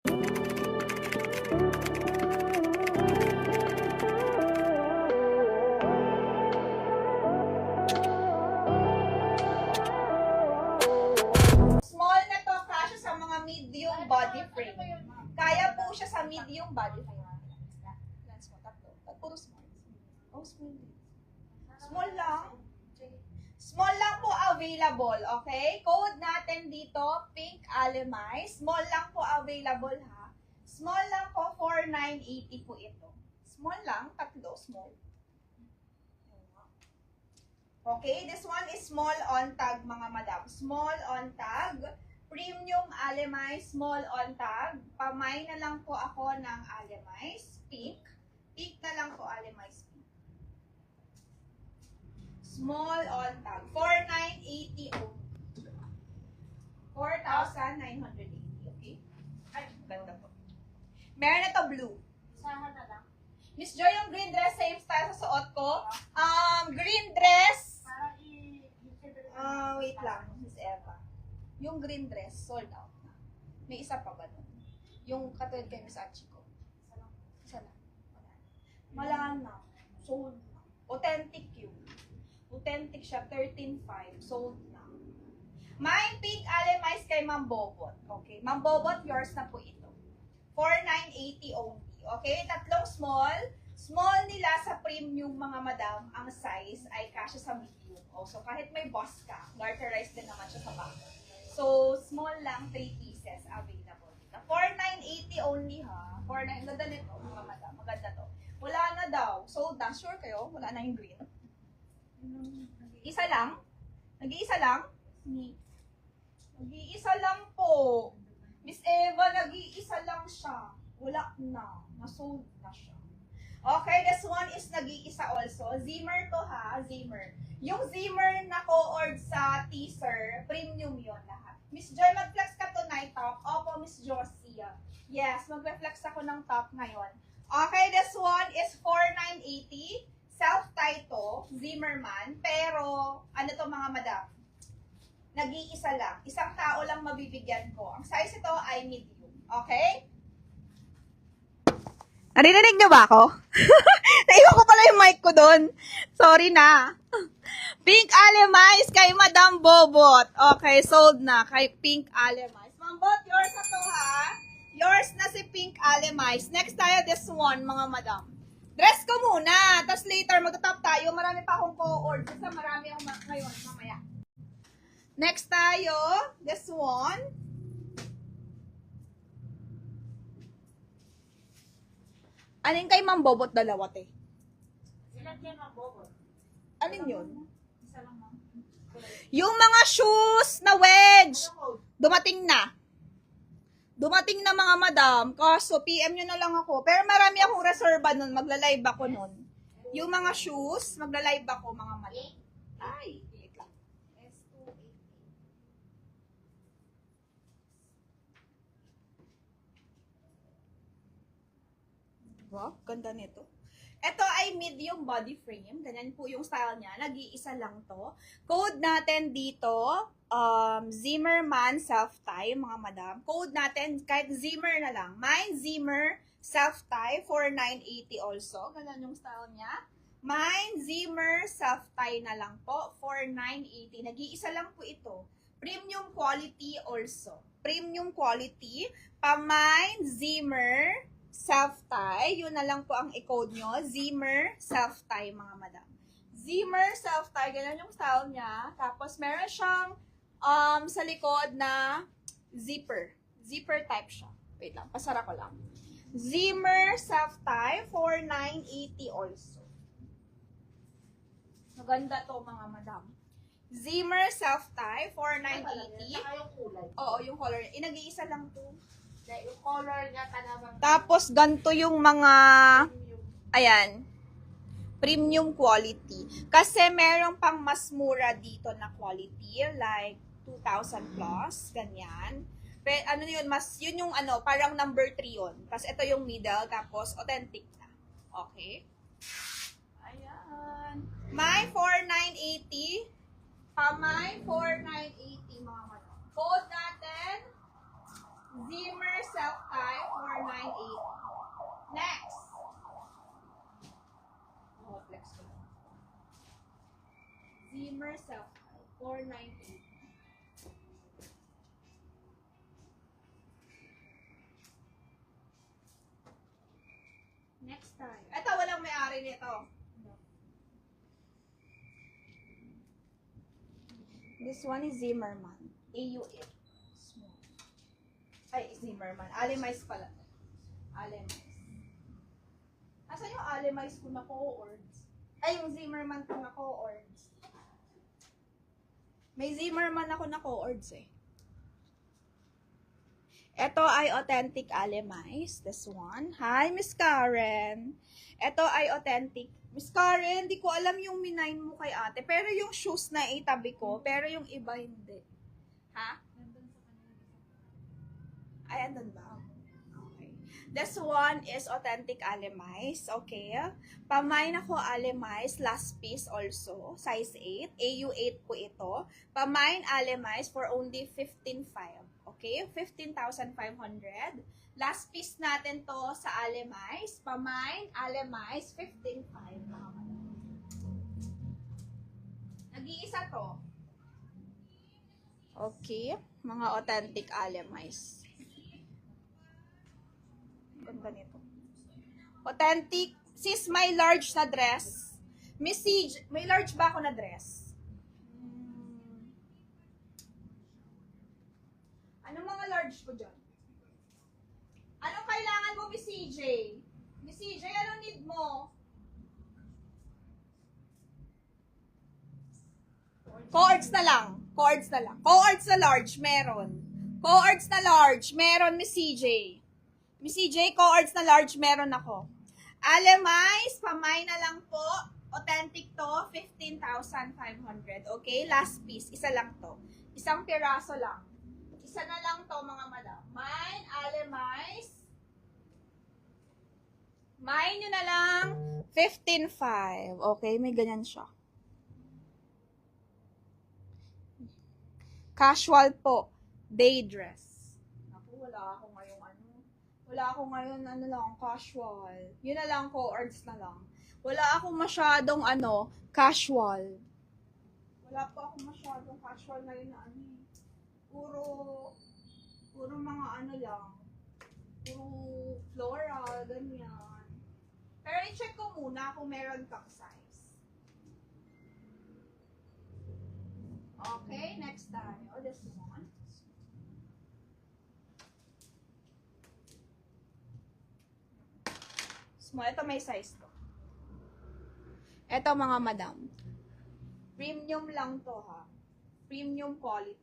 Small na to, kasya sa mga medium body frame. Kaya po siya sa medium body frame. Lens mo, tatlo. Puro small. Oh, small. Small lang. Small lang po available, okay? Code natin dito, pink alemay. Small lang po available, ha? Small lang po, 4,980 po ito. Small lang, tatlo, small. Okay, this one is small on tag, mga madam. Small on tag, premium alemay, small on tag. Pamay na lang po ako ng alemay, pink. Pink na lang po alemay, pink. Small on tag, 4,980 only. 4,980, okay? Ay, ganda po. Meron na to blue. Isahan na lang. Miss Joy, yung green dress, same style sa suot ko. Green dress, Para wait lang, Miss Eva. Yung green dress, sold out na. May isa pa ba nun? Yung katulad kay Miss Achiko. Isa lang. Wala na. Sold na. Authentic yun. Authentic siya, 13.5. Sold na. May pink alemais kay Ma'am Bobot. Okay, Ma'am Bobot, yours na po ito. 4,980 only. Okay, tatlong small. Small nila sa premium, mga madam, ang size ay kasya sa medium. Oh, so kahit may boss ka, garterized din naman siya sa back. So, small lang, 3 pieces available. 4,980 only, ha? 4,980. Ganda nito, mga madam. Maganda to. Wala na daw. Sold na. Sure kayo? Wala na yung green. Isa lang? Nag-iisa lang? Nag-iisa lang po. Miss Eva, nag-iisa lang siya. Wala na. Nasold na siya. Okay, this one is nag-iisa also. Zimmer to, ha? Zimmer. Yung Zimmer na co-ord sa teaser, premium yon lahat. Miss Joy, mag-flex ka tonight, top. Opo, Miss Josia. Yes, mag-flex ako ng top ngayon. Okay, this one is 4,980. Self-tie to, Zimmerman. Pero, ano to, mga madam? Nag-iisa lang. Isang tao lang mabibigyan ko. Ang size ito ay medium. Okay? Narinig niyo ba ako? Naiwan ko pala yung mic ko doon. Sorry na. Pink alemais kay Madam Bobot. Okay, sold na kay Pink alemais. Ma'am Bot, yours na to, ha? Yours na si Pink alemais. Next tayo, this one, mga madam. Dress ko muna. Tapos later, magta-top tayo. Marami pa akong co-ord. Kasi marami akong ngayon, mamaya. Next tayo, this one. Alin kay Ma'am Bobot dalawa, te? Ilan yan ang bobo? Alin yun? Isa lang, ma'am. Yung mga shoes na wedge, dumating na. Dumating na, mga madam. Kaso, PM nyo na lang ako. Pero marami akong reserva nun. Magla-live ako nun. Yung mga shoes, magla-live ako, mga madam. Ay, wait lang. Wow, ganda nito. Ito ay medium body frame. Ganyan po yung style niya. Nag-iisa lang to. Code natin dito, Zimmerman self-tie, mga madam. Code natin, kahit Zimmer na lang. Mine Zimmer self-tie, 4,980 also. Ganyan yung style niya. Mine Zimmer self-tie na lang po, 4,980. Nag-iisa lang po ito. Premium quality also. Premium quality. Mine Zimmer self-tie. Yun na lang po ang i-code nyo. Zimmer self-tie, mga madam. Zimmer self-tie. Ganyan yung style niya. Tapos meron siyang sa likod na zipper. Zipper type siya. Wait lang, pasara ko lang. Zimmer self-tie, 4,980 also. Maganda to, mga madam. Zimmer self-tie, 4,980. Saka yung kulay. Oo, yung color. Inag-iisa lang to. Yung color niya talagang Tapos, ganito yung mga, ayan, premium quality. Kasi meron pang mas mura dito na quality, like 2,000 plus, ganyan. Pero ano yun, yun yung ano, parang number 3 yun. Tapos ito yung middle, tapos authentic na. Okay? Ayan. May 4,980. May 4,980, mga mano. Code natin, Zimmer self-tie, 498. Next. Oh, flex ko lang. Zimmer self-tie, 498. Next time. Ito, walang may-ari nito. This one is Zimmerman. AU8. Small. Ay, Zimmerman. Alemize pala. Alemize. Asan yung Alemize ko na co-ords? Ay, yung Zimmerman ko na co-ords. May Zimmerman ako na co-ords eh. Ito ay authentic Alemize. This one. Hi, Miss Karen. Ito ay authentic. Miss Karen, di ko alam yung minine mo kay ate. Pero yung shoes na itabi ko, pero yung iba hindi. Ha? Ay, andun ba? Okay. This one is authentic Alemize. Okay. Pamine ako Alemize. Last piece also. Size 8. AU8 po ito. Pamine Alemize for only 15,500. Okay? 15,500. Last piece natin to sa Alemize. Pamine Alemize. 15,500. Nag-iisa to. Okay. Mga authentic Alemize. Ganda nito. Authentic. Sis, may large na dress. Miss Siege, may large ba ako na dress? Anong mga large ko dyan? Anong kailangan mo, Miss CJ? Miss CJ, anong need mo? Coords na lang. Coords na lang. Coords na large, meron. Coords na large, meron, Miss CJ. Miss CJ, coords na large, meron ako. Alemize, pamay na lang po. Authentic to, 15,500. Okay, last piece. Isa lang to. Isang piraso lang. Isa na lang to, mga madam. Mine, Alemize. Mine nyo na lang, 15,500. Okay, may ganyan siya. Casual po. Day dress. Naku, wala ako ngayong ano. Wala ako ngayon, ano lang, casual. Yun na lang, coords na lang. Wala akong masyadong, casual. Wala pa akong masyadong casual ngayon na ano. Puro mga ano lang. Puro floral, ganyan. Pero i-check ko muna kung meron kang size. Okay, next tayo. This one. Small. Ito may size to. Ito mga madam. Premium lang to ha. Premium quality.